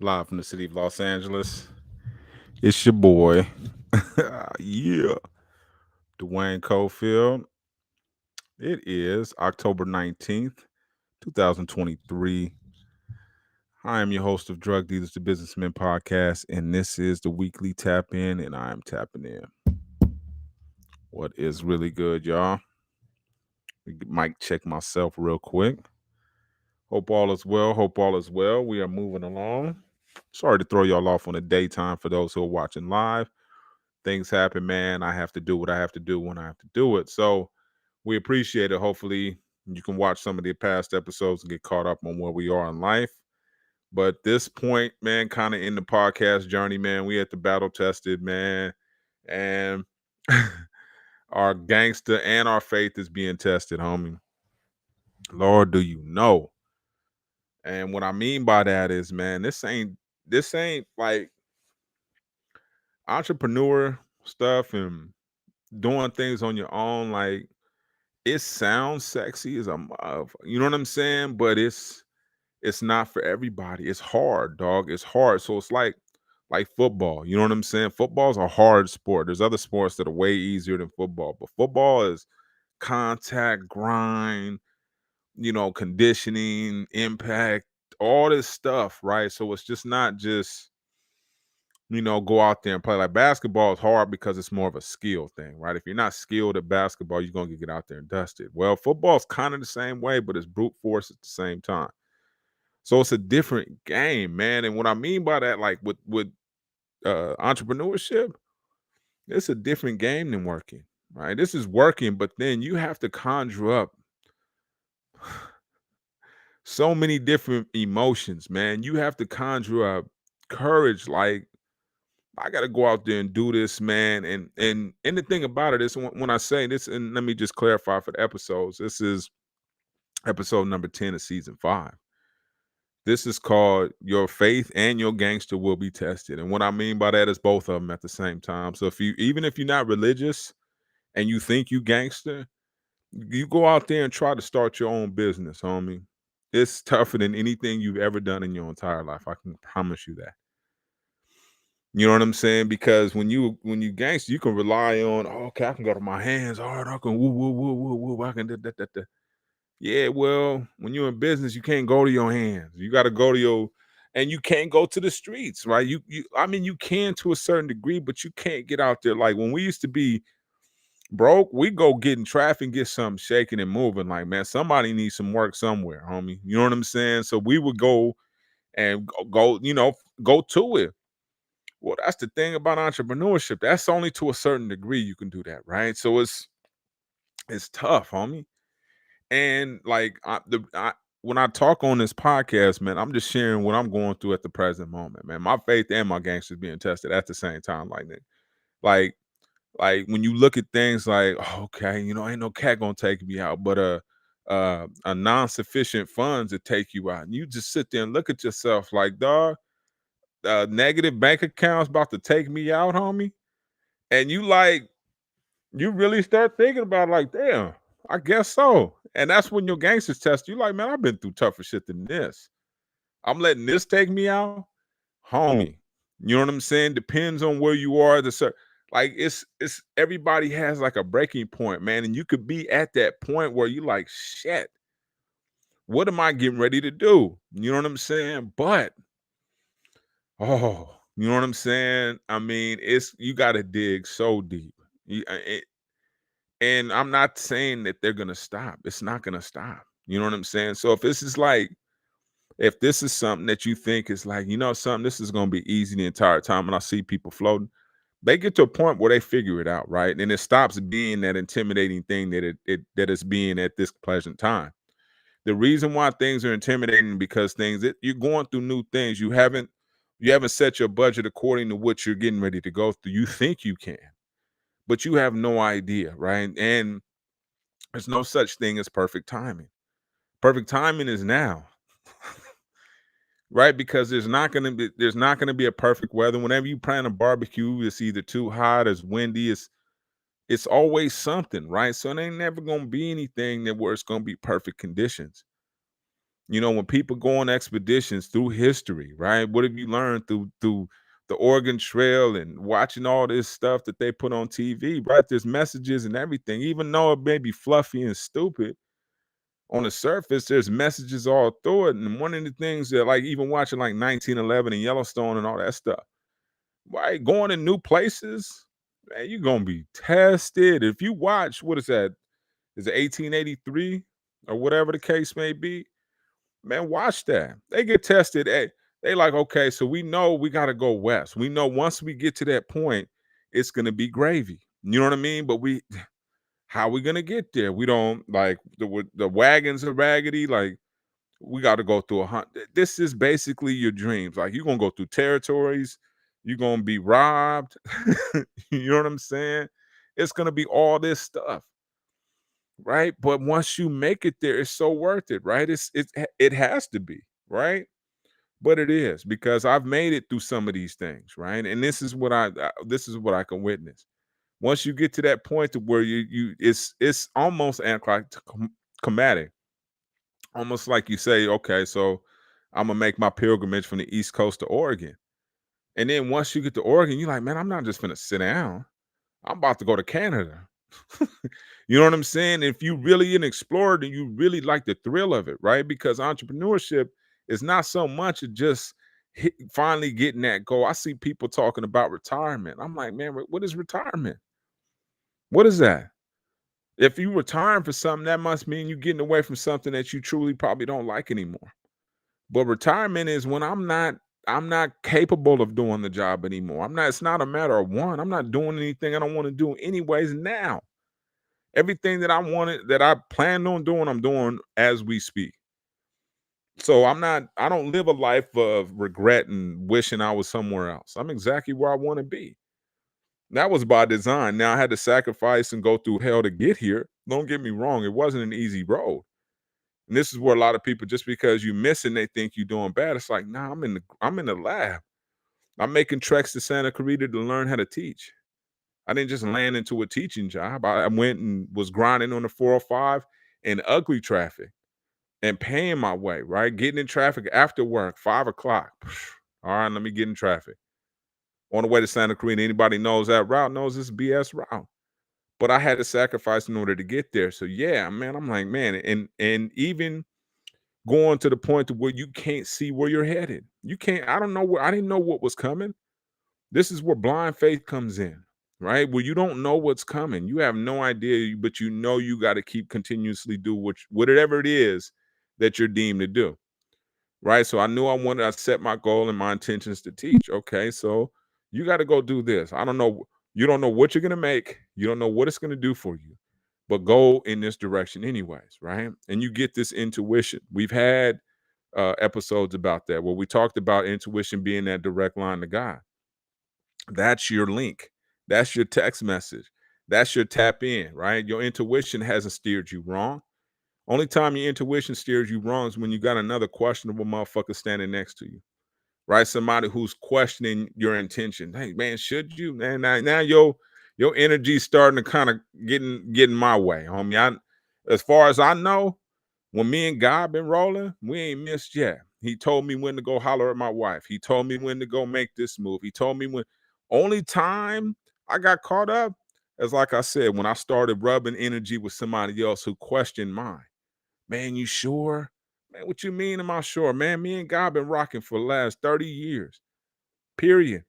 Live from the city of Los Angeles. It's your boy, yeah, Duane Cofield. It is October 19th, 2023. I am your host of Drug Dealers to Businessmen podcast, and this is the weekly tap in, and I am tapping in. What is really good, y'all? Mic check myself real quick. Hope all is well. Hope all is well. We are moving along. Sorry to throw y'all off on the daytime for those who are watching live. Things happen, man. I have to do what I have to do when I have to do it. So we appreciate it. Hopefully, you can watch some of the past episodes and get caught up on where we are in life. But this point, man, kind of in the podcast journey, man, we at the battle tested, man. And our gangster and our faith is being tested, homie. Lord, do you know? And what I mean by that is, man, this ain't like entrepreneur stuff and doing things on your own. Like, it sounds sexy as you know what I'm saying? But it's not for everybody. It's hard, dog. It's hard. So it's like football. You know what I'm saying? Football's a hard sport. There's other sports that are way easier than football, but football is contact, grind, conditioning, impact, all this stuff, right? So it's just not just go out there and play. Like, basketball is hard because it's more of a skill thing, right? If you're not skilled at basketball, you're gonna get out there and dust it. Well, football's kind of the same way, but it's brute force at the same time. So it's a different game, man. And what I mean by that, like with entrepreneurship, it's a different game than working, right? This is working, but then you have to conjure up so many different emotions, man. You have to conjure up courage, like, I got to go out there and do this, man. And the thing about it is, when I say this, and let me just clarify for the episodes, this is episode number 10 of season 5. This is called Your Faith and Your Gangster Will Be Tested. And what I mean by that is both of them at the same time. So even if you're not religious and you think you gangster, you go out there and try to start your own business, homie. It's tougher than anything you've ever done in your entire life. I can promise you that. You know what I'm saying? Because when you gangster, you can rely on, oh, okay, I can go to my hands. All right, I can woo woo woo woo woo. I can da. Yeah, well, when you're in business, you can't go to your hands. You got to go to and you can't go to the streets, right? I mean, you can to a certain degree, but you can't get out there. Like, when we used to be broke, we go get in traffic and get something shaking and moving. Like, man, somebody needs some work somewhere, homie. You know what I'm saying? So we would go and go to it. Well, that's the thing about entrepreneurship. That's only to a certain degree you can do that, right? So it's tough, homie. And like, when I talk on this podcast, man, I'm just sharing what I'm going through at the present moment, man. My faith and my gangsters being tested at the same time, like that. Like, when you look at things like, oh, okay, ain't no cat gonna take me out, but a non-sufficient funds to take you out. And you just sit there and look at yourself like, dog, negative bank accounts about to take me out, homie. And you really start thinking about, like, damn, I guess so. And that's when your gangsters test you. Like, man, I've been through tougher shit than this. I'm letting this take me out, homie. You know what I'm saying? Depends on where you are. Like, it's everybody has like a breaking point, man. And you could be at that point where you like, shit, what am I getting ready to do? You know what I'm saying? But you know what I'm saying? I mean, you got to dig so deep. And I'm not saying that they're gonna stop. It's not gonna stop. You know what I'm saying? So if this is something that you think is like, something, this is gonna be easy the entire time, and I see people floating, they get to a point where they figure it out, right? And it stops being that intimidating thing that it's being at this pleasant time. The reason why things are intimidating because you're going through new things. You haven't set your budget according to what you're getting ready to go through. You think you can, but you have no idea, right? And there's no such thing as perfect timing. Perfect timing is now. Right? Because there's not gonna be a perfect weather. Whenever you plan a barbecue, it's either too hot, it's windy, it's always something, right? So it ain't never gonna be anything that where it's gonna be perfect conditions. When people go on expeditions through history, right? What have you learned through the Oregon Trail and watching all this stuff that they put on TV, right? There's messages and everything, even though it may be fluffy and stupid on the surface, there's messages all through it. And one of the things that, like, even watching like 1911 and Yellowstone and all that stuff, right? Going to new places, man, you're gonna be tested. If you watch, what is that? Is it 1883 or whatever the case may be? Man, watch that. They get tested. They like, okay, so we know we got to go west. We know once we get to that point, it's gonna be gravy. You know what I mean? But how we gonna get there? We don't like the wagons are raggedy. Like we got to go through a hunt. This is basically your dreams. Like you're gonna go through territories. You're gonna be robbed. You know what I'm saying? It's gonna be all this stuff, right? But once you make it there, it's so worth it, right? It has to be, right? But it is because I've made it through some of these things, right? And this is what I can witness. Once you get to that point to where it's almost anticlimactic, almost like you say, okay, so I'm gonna make my pilgrimage from the East Coast to Oregon, and then once you get to Oregon, you're like, man, I'm not just gonna sit down. I'm about to go to Canada. You know what I'm saying? If you really an explorer, then you really like the thrill of it, right? Because entrepreneurship is not so much of just finally getting that goal. I see people talking about retirement. I'm like, man, what is retirement? What is that? If you retiring for something, that must mean you're getting away from something that you truly probably don't like anymore. But retirement is when I'm not capable of doing the job anymore. It's not a matter of one. I'm not doing anything I don't want to do anyways now. Everything that I wanted, that I planned on doing, I'm doing as we speak. So I don't live a life of regret and wishing I was somewhere else. I'm exactly where I want to be. That was by design. Now I had to sacrifice and go through hell to get here. Don't get me wrong, it wasn't an easy road. And this is where a lot of people, just because you missing, they think you're doing bad. It's like, nah, I'm in the lab. I'm making treks to Santa Clarita to learn how to teach. I didn't just land into a teaching job. I went and was grinding on the 405 in ugly traffic and paying my way, right? Getting in traffic after work, 5 o'clock. All right, let me get in traffic. On the way to Santa Clarita, anybody knows that route knows this BS route. But I had to sacrifice in order to get there. So yeah, man, I'm like, man, and even going to the point to where you can't see where you're headed. You can't, I didn't know what was coming. This is where blind faith comes in, right? Where you don't know what's coming. You have no idea, but you know you got to keep continuously do whatever it is that you're deemed to do. Right. So I set my goal and my intentions to teach. Okay. So you got to go do this. I don't know. You don't know what you're going to make. You don't know what it's going to do for you, but go in this direction anyways. Right. And you get this intuition. We've had episodes about that where we talked about intuition being that direct line to God. That's your link. That's your text message. That's your tap in, right? Your intuition hasn't steered you wrong. Only time your intuition steers you wrong is when you got another questionable motherfucker standing next to you, right? Somebody who's questioning your intention. Hey, man, should you? Man, now your energy's starting to kind of getting my way, homie. As far as I know, when me and God been rolling, we ain't missed yet. He told me when to go holler at my wife. He told me when to go make this move. He told me when. Only time I got caught up is, like I said, when I started rubbing energy with somebody else who questioned mine. Man, you sure? Man, what you mean am I sure? Man, me and God been rocking for the last 30 years. Period.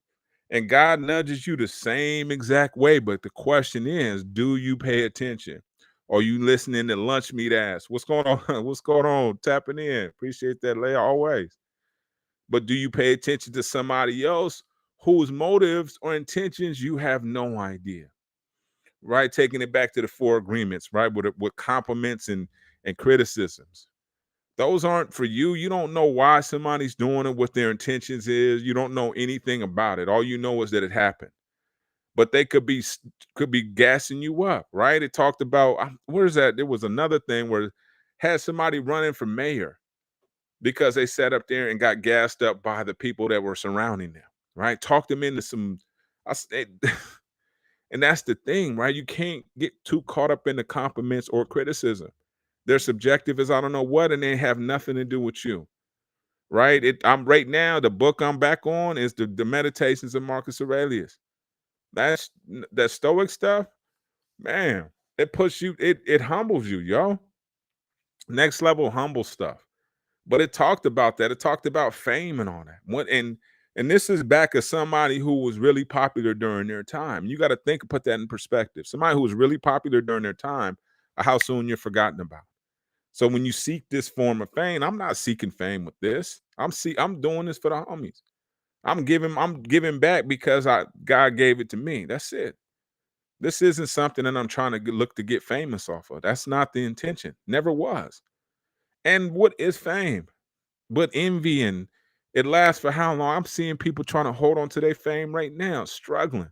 And God nudges you the same exact way. But the question is, do you pay attention? Are you listening to lunch meat ass? What's going on? What's going on? Tapping in. Appreciate that, Leia, always. But do you pay attention to somebody else whose motives or intentions you have no idea? Right? Taking it back to the four agreements, right? With compliments and criticisms. Those aren't for you. You don't know why somebody's doing it, what their intentions is. You don't know anything about it. All you know is that it happened. But they could be gassing you up, right? It talked about where's that? There was another thing where had somebody running for mayor because they sat up there and got gassed up by the people that were surrounding them, right? Talked them into some. I, s- it- and that's the thing, right? You can't get too caught up in the compliments or criticism. Their subjective is I don't know what, and they have nothing to do with you. Right? I'm right now. The book I'm back on is the Meditations of Marcus Aurelius. That Stoic stuff, man. It puts you. It humbles you, yo. Next level humble stuff. But it talked about that. It talked about fame and all that. And this is back as somebody who was really popular during their time. You got to put that in perspective. Somebody who was really popular during their time, how soon you're forgotten about. So when you seek this form of fame, I'm not seeking fame with this. I'm doing this for the homies. I'm giving back because God gave it to me. That's it. This isn't something that I'm trying to look to get famous off of. That's not the intention. Never was. And what is fame? But envy, and it lasts for how long? I'm seeing people trying to hold on to their fame right now, struggling.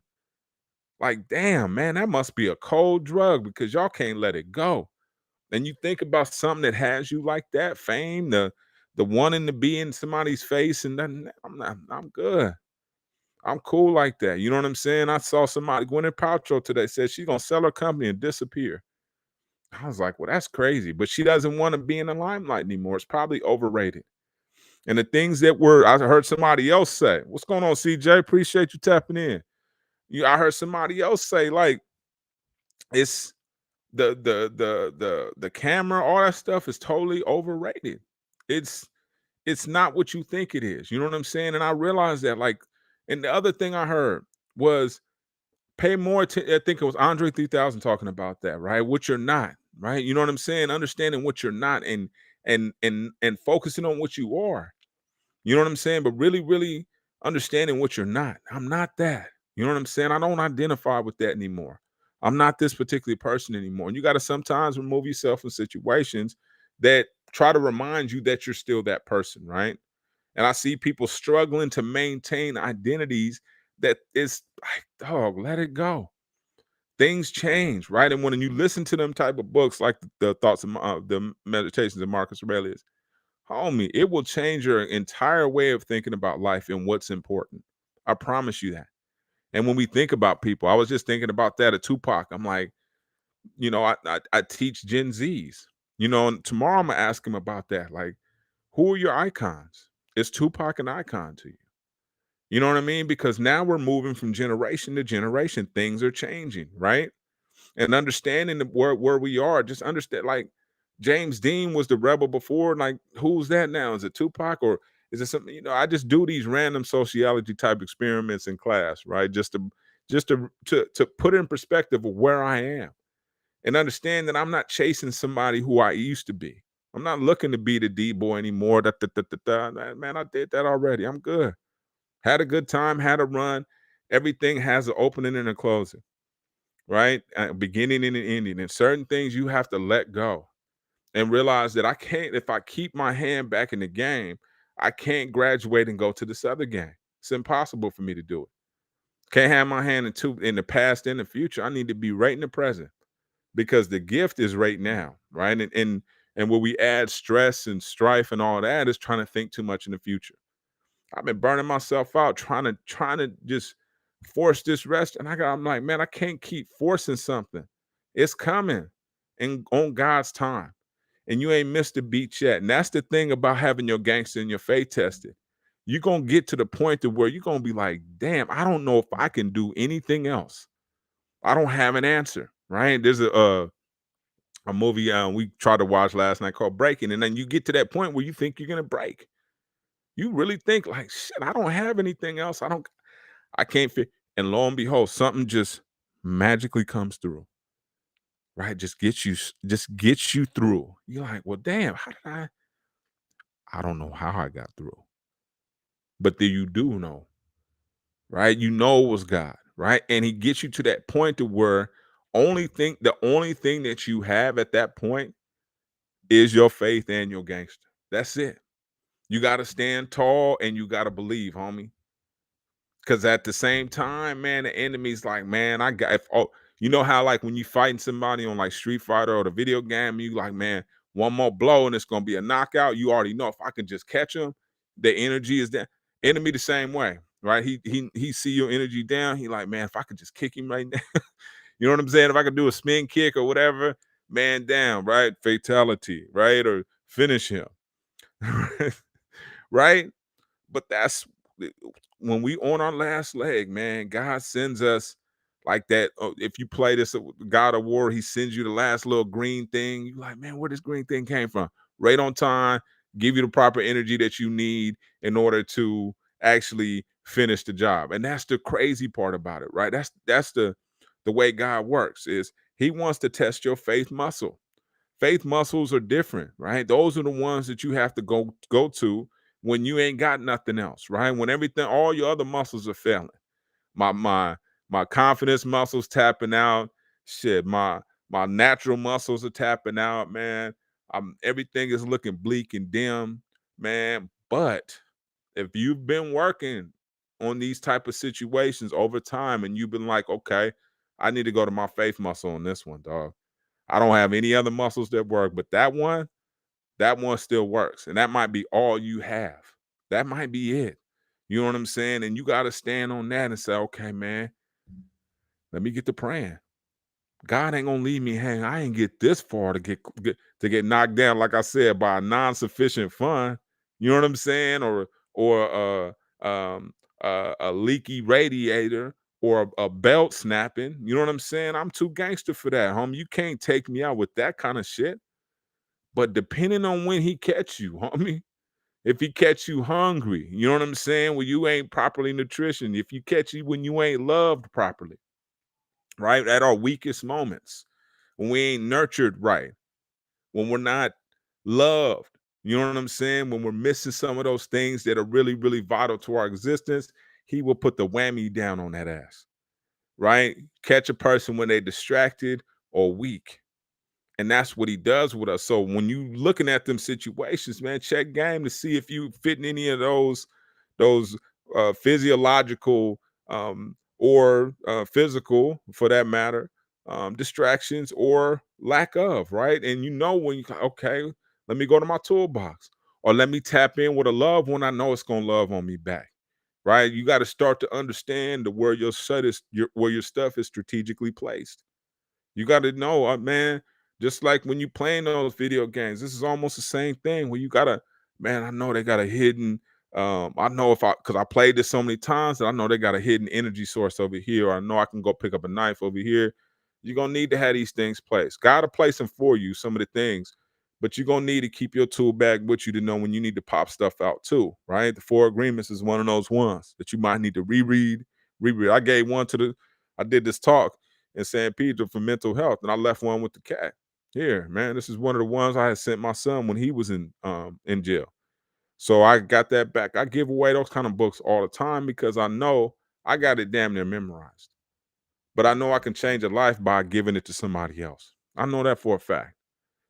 Like, damn, man, that must be a cold drug because y'all can't let it go. And you think about something that has you like that, fame, the wanting to be in somebody's face, and then I'm good. I'm cool like that. You know what I'm saying? I saw somebody, Gwyneth Paltrow today, said she's gonna sell her company and disappear. I was like, well, that's crazy. But she doesn't want to be in the limelight anymore. It's probably overrated. And the things that I heard somebody else say, what's going on, CJ? Appreciate you tapping in. I heard somebody else say, like, it's the camera, all that stuff is totally overrated. It's not what you think it is. You know what I'm saying? And I realized that, like, and the other thing I heard was pay more attention. I think it was Andre 3000 talking about that, right? What you're not, right? You know what I'm saying? Understanding what you're not, and focusing on what you are. You know what I'm saying? But really, really understanding what you're not. I'm not that. You know what I'm saying? I don't identify with that anymore. I'm not this particular person anymore. And you got to sometimes remove yourself from situations that try to remind you that you're still that person, right? And I see people struggling to maintain identities that is like, dog, let it go. Things change, right? And when you listen to them type of books like the thoughts of the Meditations of Marcus Aurelius, homie, it will change your entire way of thinking about life and what's important. I promise you that. And when we think about people, I was just thinking about that at Tupac. I'm like, I teach Gen Zs. And tomorrow I'm gonna ask him about that. Like, who are your icons? Is Tupac an icon to you? You know what I mean? Because now we're moving from generation to generation. Things are changing, right? And understanding where we are, just understand, like, James Dean was the rebel before. Like, who's that now? Is it Tupac, or is it something? I just do these random sociology type experiments in class, right? Just to put in perspective of where I am and understand that I'm not chasing somebody who I used to be. I'm not looking to be the D boy anymore. Man, I did that already. I'm good. Had a good time, had a run. Everything has an opening and a closing, right? A beginning and an ending. And certain things you have to let go and realize that I can't, if I keep my hand back in the game, I can't graduate and go to this other game. It's impossible for me to do it. Can't have my hand in the past and the future. I need to be right in the present because the gift is right now, right? And where we add stress and strife and all that is trying to think too much in the future. I've been burning myself out trying to just force this rest. And I'm like, man, I can't keep forcing something. It's coming and on God's time. And you ain't missed the beat yet. And that's the thing about having your gangster and your faith tested. You're gonna get to the point to where you're gonna be like, damn, I don't know if I can do anything else. I don't have an answer. Right. There's a movie we tried to watch last night called Breaking. And then you get to that point where you think you're gonna break. You really think like, shit, I don't have anything else. I can't fit. And lo and behold, something just magically comes through, right? Just gets you through. You're like, well, damn, how did I don't know how I got through. But then you do know, right? You know it was God, right? And he gets you to that point to where the only thing that you have at that point is your faith and your gangster. That's it. You got to stand tall and you got to believe, homie. Because at the same time, man, the enemy's like, man, you know how, like, when you fighting somebody on like Street Fighter or the video game, you like, man, one more blow and it's gonna be a knockout. You already know if I can just catch him, the energy is there. Enemy the same way, right? He see your energy down. He like, man, if I could just kick him right now, you know what I'm saying? If I could do a spin kick or whatever, man down, right? Fatality, right? Or finish him, right? But that's when we on our last leg, man. God sends us like that. If you play this God of War, He sends you the last little green thing. You like, man, where this green thing came from? Right on time, give you the proper energy that you need in order to actually finish the job. And that's the crazy part about it, right? That's the way God works. Is He wants to test your faith muscle. Faith muscles are different, right? Those are the ones that you have to go to when you ain't got nothing else, right? When everything, all your other muscles are failing. My confidence muscles tapping out. Shit, my natural muscles are tapping out, man. Everything is looking bleak and dim, man. But if you've been working on these type of situations over time and you've been like, okay, I need to go to my faith muscle on this one, dog. I don't have any other muscles that work, but that one still works. And that might be all you have. That might be it. You know what I'm saying? And you got to stand on that and say, okay, man, let me get to praying. God ain't gonna leave me hanging. I ain't get this far to get knocked down, like I said, by a non-sufficient fund. You know what I'm saying? Or a leaky radiator or a belt snapping. You know what I'm saying? I'm too gangster for that, homie. You can't take me out with that kind of shit. But depending on when he catch you, homie, if he catch you hungry, you know what I'm saying? When you ain't properly nutrition, if you catch you when you ain't loved properly, right? At our weakest moments, when we ain't nurtured right, when we're not loved, you know what I'm saying? When we're missing some of those things that are really, really vital to our existence, he will put the whammy down on that ass, right? Catch a person when they're distracted or weak. And that's what he does with us. So when you looking at them situations, man, check game to see if you fit in any of those physiological or physical, for that matter, distractions or lack of, right? And you know when you okay, let me go to my toolbox or let me tap in with a loved one. I know it's gonna love on me back, right? You got to start to understand where your shut is, where your stuff is strategically placed. You got to know, man, just like when you playing those video games, this is almost the same thing where you gotta, man, I know they got a hidden, I know if I, cause I played this so many times that I know they got a hidden energy source over here, or I know I can go pick up a knife over here. You're gonna need to have these things placed. Gotta place them for you, some of the things, but you're gonna need to keep your tool bag with you to know when you need to pop stuff out too, right? The Four Agreements is one of those ones that you might need to reread. I gave one to I did this talk in San Pedro for mental health, and I left one with the cat. Here, man, this is one of the ones I had sent my son when he was in jail. So I got that back. I give away those kind of books all the time because I know I got it damn near memorized. But I know I can change a life by giving it to somebody else. I know that for a fact.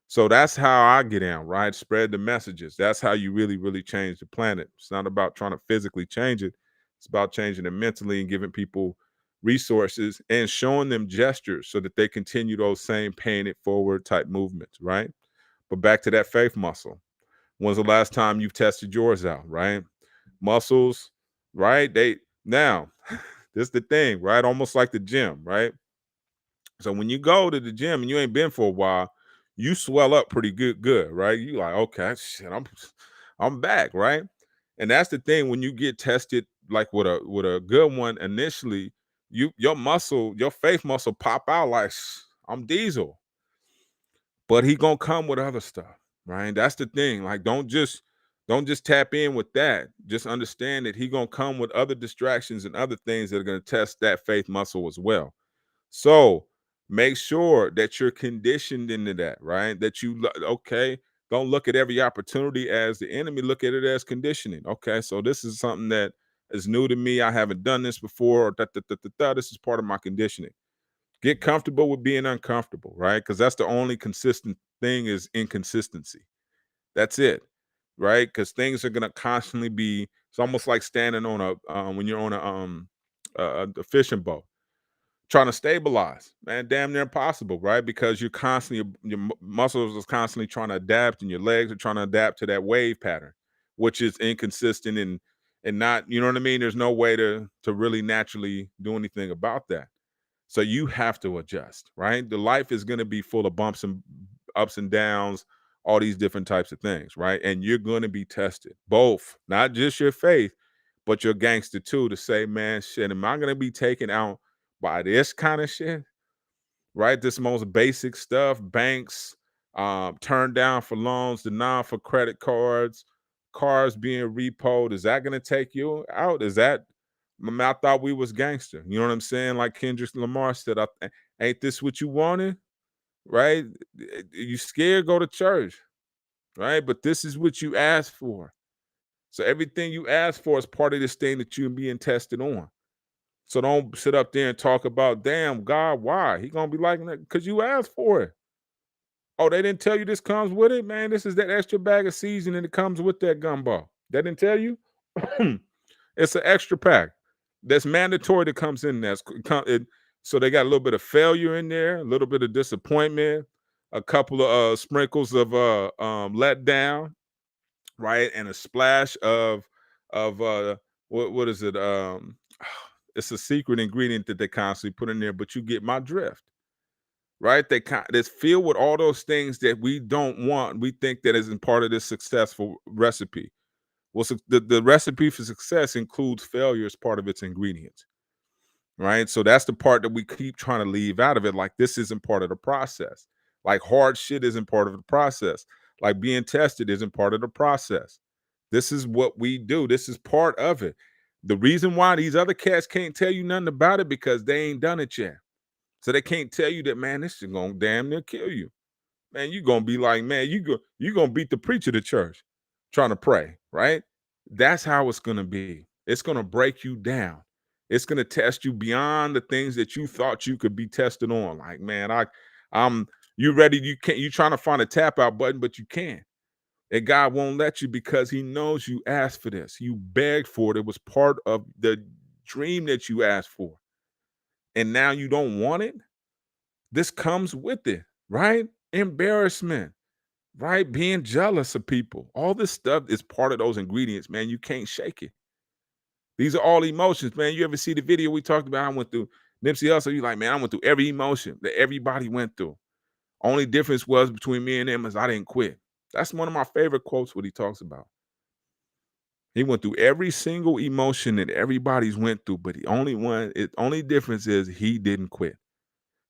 So that's how I get in, right? Spread the messages. That's how you really, really change the planet. It's not about trying to physically change it. It's about changing it mentally and giving people resources and showing them gestures so that they continue those same paying it forward type movements, right? But back to that faith muscle. When's the last time you've tested yours out, right? Muscles, right? They now, this is the thing, right? Almost like the gym, right? So when you go to the gym and you ain't been for a while, you swell up pretty good, right? You like, okay, shit, I'm back, right? And that's the thing when you get tested like with a good one initially, your faith muscle pop out like I'm diesel, but he gonna come with other stuff, right? That's the thing. Like don't just tap in with that. Just understand that he gonna come with other distractions and other things that are gonna test that faith muscle as well. So make sure that you're conditioned into that, right? That okay, don't look at every opportunity as the enemy, look at it as conditioning. Okay, so this is something that is new to me. I haven't done this before. Or this is part of my conditioning. Get comfortable with being uncomfortable, right? Because that's the only consistent thing is inconsistency. That's it, right? Because things are gonna constantly be. It's almost like standing on when you're on a fishing boat trying to stabilize, man, damn near impossible, right? Because you're constantly muscles is constantly trying to adapt, and your legs are trying to adapt to that wave pattern, which is inconsistent and not, you know what I mean? There's no way to really naturally do anything about that. So you have to adjust, right? The life is going to be full of bumps and ups and downs, all these different types of things, right? And you're going to be tested, both, not just your faith, but your gangster too, to say, man, shit, am I going to be taken out by this kind of shit? Right? This most basic stuff, banks, turned down for loans, denied for credit cards, cars being repoed. Is that gonna take you out? Is that I thought we was gangster. You know what I'm saying? Like Kendrick Lamar said, ain't this what you wanted? Right? You scared, go to church, right? But this is what you asked for. So everything you ask for is part of this thing that you're being tested on. So don't sit up there and talk about, damn, God, why? He gonna be like, because you asked for it. Oh, they didn't tell you this comes with it, man. This is that extra bag of seasoning that comes with that gumbo. They didn't tell you. It's an extra pack that's mandatory that comes in there. So they got a little bit of failure in there, a little bit of disappointment, a couple of sprinkles of letdown, right, and a splash of what is it? It's a secret ingredient that they constantly put in there, but you get my drift, right? It's filled with all those things that we don't want. We think that isn't part of this successful recipe. Well, the recipe for success includes failure as part of its ingredients, right? So that's the part that we keep trying to leave out of it. Like this isn't part of the process. Like hard shit isn't part of the process. Like being tested isn't part of the process. This is what we do. This is part of it. The reason why these other cats can't tell you nothing about it because they ain't done it yet. So they can't tell you that, man, this is gonna damn near kill you. Man, you gonna be like, man, you gonna beat the preacher to church trying to pray, right? That's how it's gonna be. It's gonna break you down. It's gonna test you beyond the things that you thought you could be tested on. Like, man, I'm you ready, you trying to find a tap out button, but you can't. And God won't let you because he knows you asked for this. You begged for it. It was part of the dream that you asked for. And now you don't want it. This comes with it, right? Embarrassment, right? Being jealous of people. All this stuff is part of those ingredients, man. You can't shake it. These are all emotions, man. You ever see the video we talked about? I went through Nipsey Hussle. You like, man, I went through every emotion that everybody went through. Only difference was between me and him is I didn't quit. That's one of my favorite quotes, what he talks about. He went through every single emotion that everybody's went through, but only difference is he didn't quit.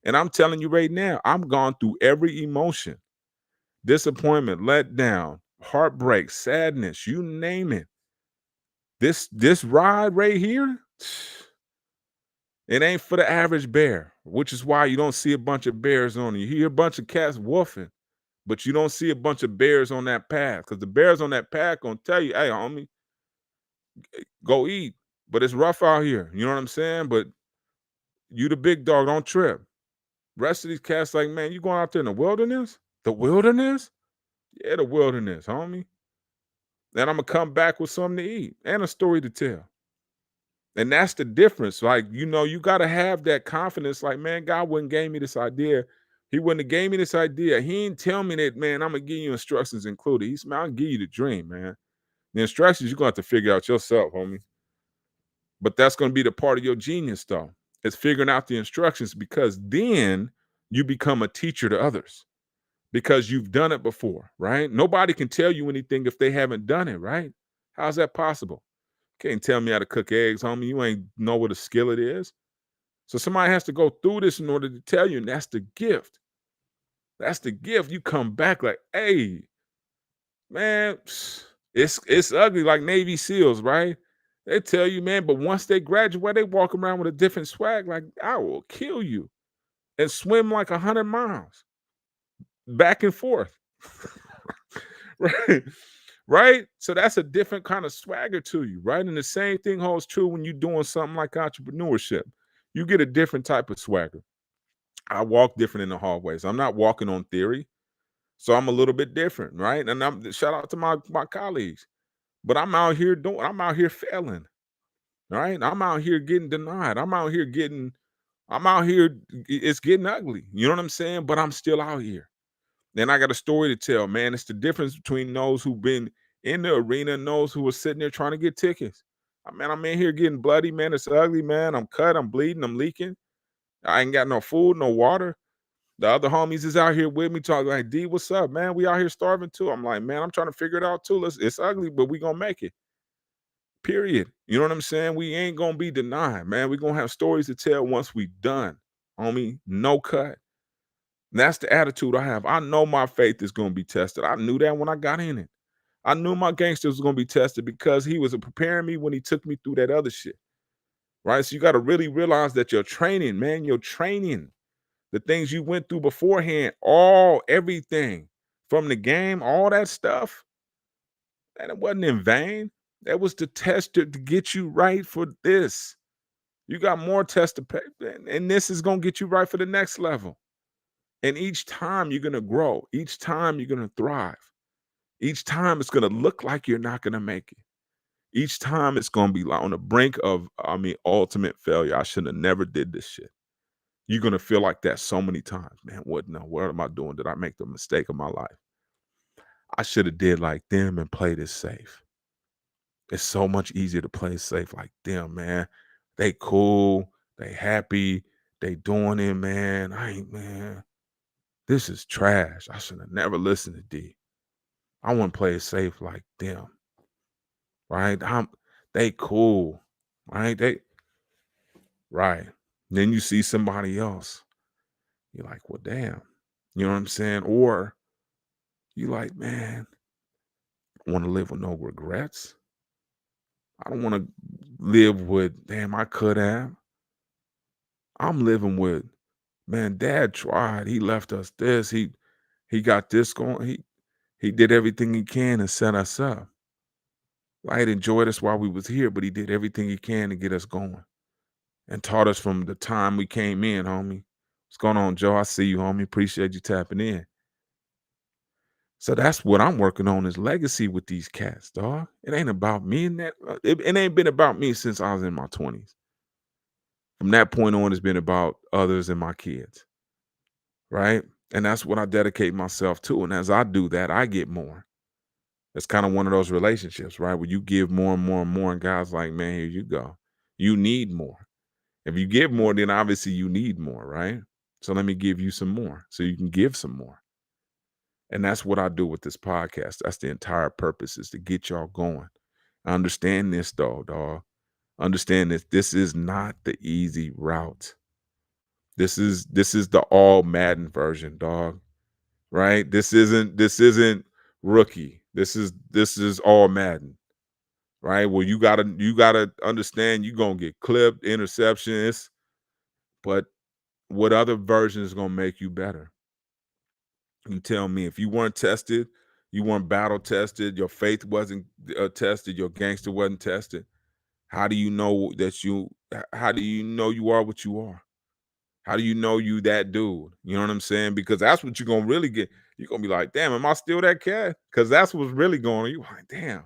And I'm telling you right now, I'm gone through every emotion. Disappointment, letdown, heartbreak, sadness, you name it. This ride right here, it ain't for the average bear, which is why you don't see a bunch of bears on you. You hear a bunch of cats wolfing, but you don't see a bunch of bears on that path because the bears on that path gonna tell you, hey, homie, go eat. But it's rough out here. You know what I'm saying? But you the big dog, don't trip. Rest of these cats like, man, you going out there in the wilderness? The wilderness? Yeah, the wilderness, homie. And I'm gonna come back with something to eat and a story to tell. And that's the difference. Like, you gotta have that confidence. Like, man, God wouldn't gave me this idea. He wouldn't have gave me this idea. He didn't tell me that, man, I'm gonna give you instructions included. He said, man, I'll give you the dream, man. The instructions you're gonna have to figure out yourself, homie. But that's gonna be the part of your genius, though. It's figuring out the instructions because then you become a teacher to others because you've done it before, right? Nobody can tell you anything if they haven't done it, right? How's that possible? Can't tell me how to cook eggs, homie. You ain't know what a skillet is. So somebody has to go through this in order to tell you, and that's the gift. That's the gift. You come back like, hey, man, it's ugly like Navy SEALs, right? They tell you, man, but once they graduate, they walk around with a different swag. Like, I will kill you and swim like 100 miles back and forth. Right. Right. So that's a different kind of swagger to you. Right. And the same thing holds true when you're doing something like entrepreneurship. You get a different type of swagger. I walk different in the hallways. I'm not walking on theory. So I'm a little bit different. Right. And I'm shout out to my colleagues. But I'm out here failing. Right. I'm out here getting denied. I'm out here, it's getting ugly. You know what I'm saying? But I'm still out here. Then I got a story to tell, man. It's the difference between those who've been in the arena and those who are sitting there trying to get tickets. I'm in here getting bloody, man. It's ugly, man. I'm cut, I'm bleeding, I'm leaking. I ain't got no food, no water. The other homies is out here with me talking like, D, what's up, man? We out here starving too. I'm like, man, I'm trying to figure it out too. It's ugly, but we gonna make it. Period. You know what I'm saying? We ain't gonna be denied, man. We gonna have stories to tell once we done, homie. No cut. And that's the attitude I have. I know my faith is gonna be tested. I knew that when I got in it. I knew my gangster was gonna be tested because he was preparing me when he took me through that other shit. Right. So you got to really realize that your training, man, your training, the things you went through beforehand, everything from the game, all that stuff, and it wasn't in vain. That was the test to get you right for this. You got more tests to pay, and this is gonna get you right for the next level. And each time you're gonna grow, each time you're gonna thrive, each time it's gonna look like you're not gonna make it. Each time it's gonna be like on the brink of, ultimate failure. I should have never did this shit. You're gonna feel like that so many times, man. What am I doing? Did I make the mistake of my life? I should have did like them and played it safe. It's so much easier to play safe like them, man. They cool, they happy, they doing it, man. I ain't, man. This is trash. I should have never listened to D. I want to play it safe like them, right? They cool, right? Right. Then you see somebody else. You're like, well, damn. You know what I'm saying? Or you like, man, I want to live with no regrets. I don't want to live with, damn, I could have. I'm living with, man, dad tried. He left us this. He got this going. He did everything he can to set us up. Right? Enjoyed us while we was here, but he did everything he can to get us going and taught us from the time we came in, homie. What's going on, Joe? I see you, homie. Appreciate you tapping in. So that's what I'm working on is legacy with these cats, dog. It ain't about me and that. It ain't been about me since I was in my 20s. From that point on, it's been about others and my kids, right? And that's what I dedicate myself to. And as I do that, I get more. It's kind of one of those relationships, right? Where you give more and more and more, and God's like, man, here you go. You need more. If you give more, then obviously you need more, right? So let me give you some more so you can give some more. And that's what I do with this podcast. That's the entire purpose is to get y'all going. Understand this though, dog. Understand this is not the easy route. This is the all Madden version, dog. Right? This isn't rookie. This is all Madden. Right? Well, you gotta understand you're gonna get clipped, interceptions, but what other version is gonna make you better? You tell me if you weren't tested, you weren't battle tested, your faith wasn't tested, your gangster wasn't tested. How do you know that how do you know you are what you are? How do you know you that dude? You know what I'm saying? Because that's what you're gonna really get. You're gonna be like, damn, am I still that cat? Because that's what's really going on. You like, damn.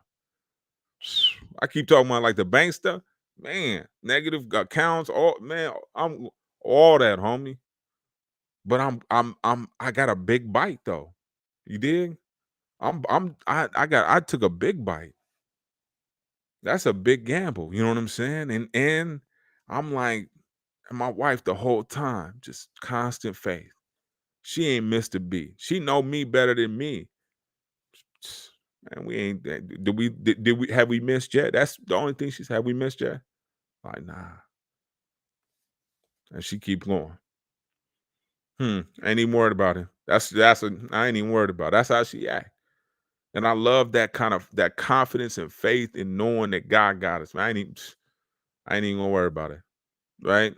I keep talking about like the bank stuff. Man, negative accounts, all man, I'm all that, homie. But I got a big bite though. You dig? I took a big bite. That's a big gamble. You know what I'm saying? And I'm like, and my wife the whole time, just constant faith. She ain't missed a beat. She know me better than me. Man, we ain't did we have we missed yet? That's the only thing she's have we missed yet? Like, nah. And she keep going. Ain't even worried about it. I ain't even worried about it. That's how she act. And I love that kind of that confidence and faith in knowing that God got us. I ain't even gonna worry about it. Right?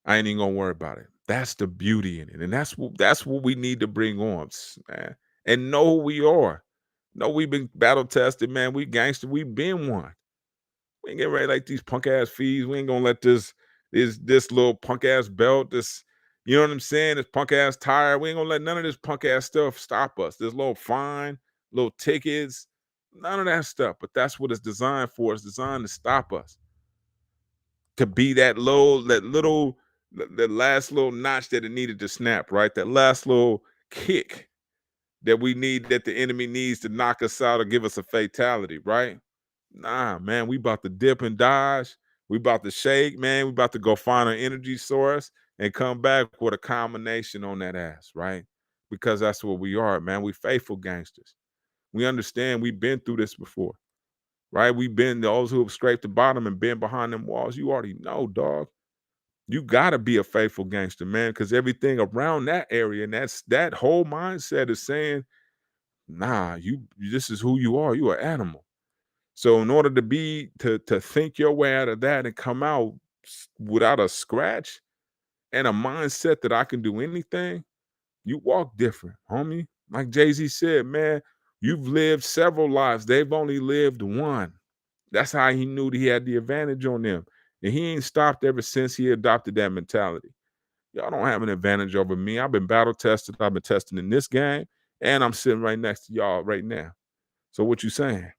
I ain't even gonna worry about it. That's the beauty in it. And that's what we need to bring on, man. And know who we are. Know we've been battle tested, man. We gangster, we been one. We ain't getting ready like these punk ass fees. We ain't gonna let this little punk ass belt, this, you know what I'm saying? This punk ass tire. We ain't gonna let none of this punk ass stuff stop us. This little fine, little tickets, none of that stuff. But that's what it's designed for. It's designed to stop us. To be that last little notch that it needed to snap, right? That last little kick that we need, that the enemy needs to knock us out or give us a fatality, right? Nah, man, we about to dip and dodge. We about to shake, man. We about to go find an energy source and come back with a combination on that ass, right? Because that's what we are, man. We faithful gangsters. We understand we've been through this before, right? We've been those who have scraped the bottom and been behind them walls. You already know, dog. You gotta be a faithful gangster, man, because everything around that area and that whole mindset is saying, nah, you this is who you are. You are an animal. So in order to think your way out of that and come out without a scratch and a mindset that I can do anything, you walk different, homie. Like Jay-Z said, man, you've lived several lives. They've only lived one. That's how he knew that he had the advantage on them. And he ain't stopped ever since he adopted that mentality. Y'all don't have an advantage over me. I've been battle tested. I've been tested in this game, and I'm sitting right next to y'all right now. So what you saying?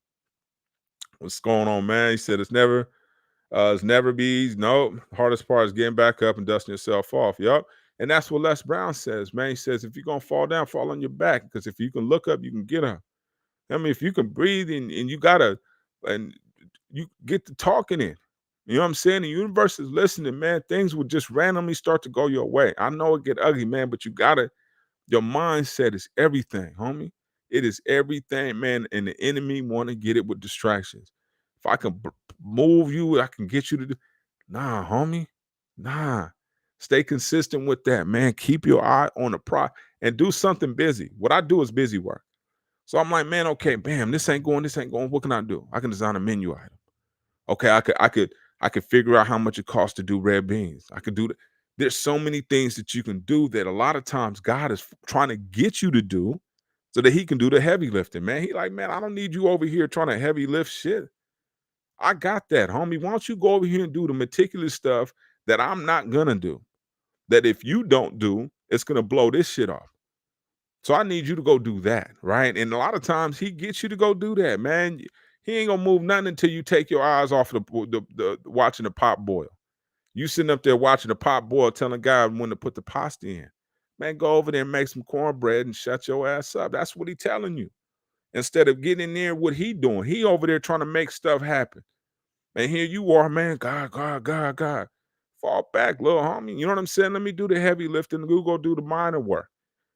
What's going on, man? He said it's never be easy. No, hardest part is getting back up and dusting yourself off. Yup. And that's what Les Brown says, man. He says, if you're gonna fall down, fall on your back. Because if you can look up, you can get up. I mean, if you can breathe and you gotta and you get to talking in. You know what I'm saying? The universe is listening, man. Things will just randomly start to go your way. I know it get ugly, man, but you gotta your mindset is everything, homie. It is everything, man. And the enemy want to get it with distractions. If I can move you, I can get you to do. Nah, homie. Nah. Stay consistent with that, man. Keep your eye on the prize and do something busy. What I do is busy work. So I'm like, man, okay, bam, this ain't going, this ain't going. What can I do? I can design a menu item. Okay, I could figure out how much it costs to do red beans. I could do that. There's so many things that you can do that a lot of times God is trying to get you to do so that he can do the heavy lifting, man. He like, man, I don't need you over here trying to heavy lift shit. I got that, homie. Why don't you go over here and do the meticulous stuff that I'm not gonna do? That if you don't do, it's gonna blow this shit off. So I need you to go do that, right? And a lot of times he gets you to go do that, man. He ain't gonna move nothing until you take your eyes off the watching the pot boil. You sitting up there watching the pot boil, telling God when to put the pasta in. Man, go over there and make some cornbread and shut your ass up. That's what he telling you. Instead of getting in there, what he doing? He over there trying to make stuff happen. And here you are, man. God, God, God, God. Fall back, little homie. You know what I'm saying? Let me do the heavy lifting. You go do the minor work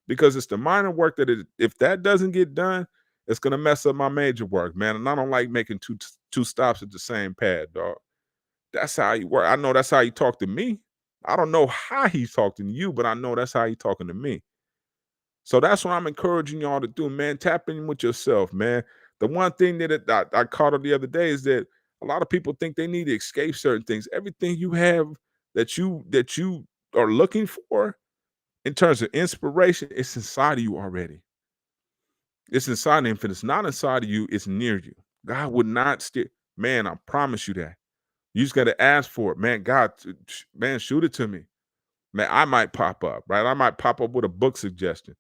because it's the minor work if that doesn't get done, it's gonna mess up my major work, man. And I don't like making two stops at the same pad, dog. That's how he work. I know that's how he talk to me. I don't know how he's talking to you, but I know that's how he talking to me. So that's what I'm encouraging y'all to do, man. Tap in with yourself, man. The one thing I caught on the other day is that a lot of people think they need to escape certain things. Everything you have that you are looking for in terms of inspiration, it's inside of you already. It's inside of him. If it's not inside of you, it's near you. God would not steer. Man, I promise you that. You just got to ask for it, man. God, man, shoot it to me, man. I might pop up, right? I might pop up with a book suggestion,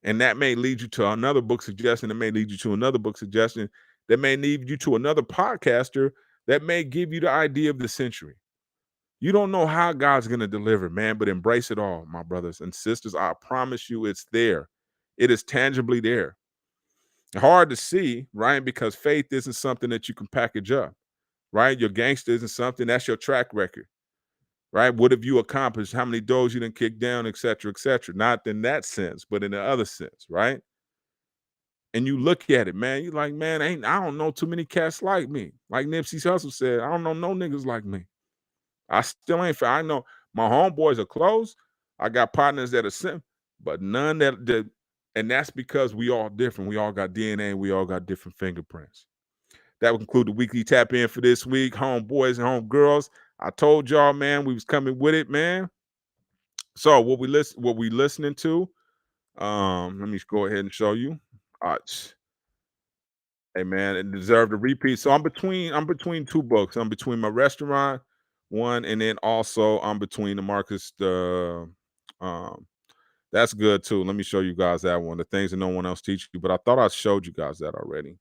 and that may lead you to another book suggestion. That may lead you to another book suggestion. That may lead you to another podcaster. That may give you the idea of the century. You don't know how God's going to deliver, man, but embrace it all, my brothers and sisters. I promise you, it's there. It is tangibly there. Hard to see, right? Because faith isn't something that you can package up, right? Your gangster isn't something that's your track record, right? What have you accomplished? How many doors you done kicked down, et cetera, et cetera. Not in that sense, but in the other sense, right? And you look at it, man, you like, man, I don't know too many cats like me. Like Nipsey Hussle said, I don't know no niggas like me. I still ain't. I know my homeboys are close. I got partners that are sim, but none and that's because we all different. We all got DNA. We all got different fingerprints. That would conclude the weekly tap in for this week. Homeboys and homegirls. I told y'all, man, we was coming with it, man. So what we listening to? Let me go ahead and show you. Hey man, it deserved a repeat. So I'm between two books. I'm between my restaurant one, and then also I'm between the um that's good too. Let me show you guys that one. The things that no one else teaches you, but I thought I showed you guys that already.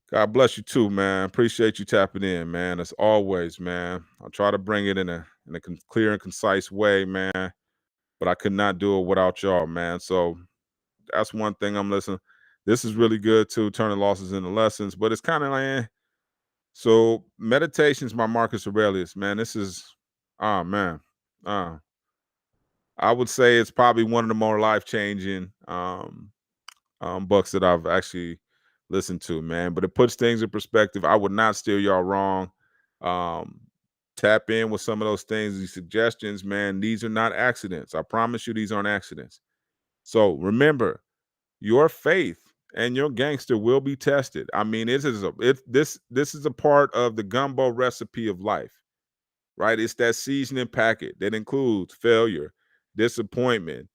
God bless you too, man. Appreciate you tapping in, man. As always, man. I'll try to bring it in a clear and concise way, man. But I could not do it without y'all, man. So that's one thing I'm listening. This is really good too, turning losses into lessons. But it's kind of like So Meditations by Marcus Aurelius, man. This is oh man. Uh I would say it's probably one of the more life-changing books that I've actually listened to, man. But it puts things in perspective. I would not steer y'all wrong. Um, Tap in with some of those things, these suggestions, man. These are not accidents. I promise you, these aren't accidents. So remember, your faith and your gangster will be tested. I mean, this is a part of the gumbo recipe of life, right? It's that seasoning packet that includes failure, disappointment,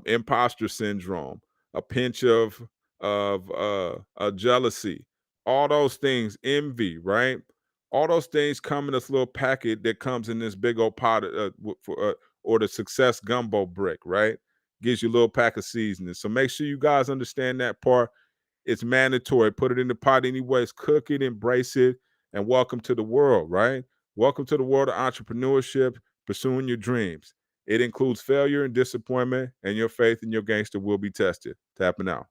imposter syndrome, a pinch of jealousy, all those things, envy, right? All those things come in this little packet that comes in this big old pot or the success gumbo brick, right? Gives you a little pack of seasoning. So make sure you guys understand that part. It's mandatory. Put it in the pot anyways. Cook it, embrace it, and welcome to the world, right? Welcome to the world of entrepreneurship, pursuing your dreams. It includes failure and disappointment, and your faith and your gangster will be tested. Tapping out.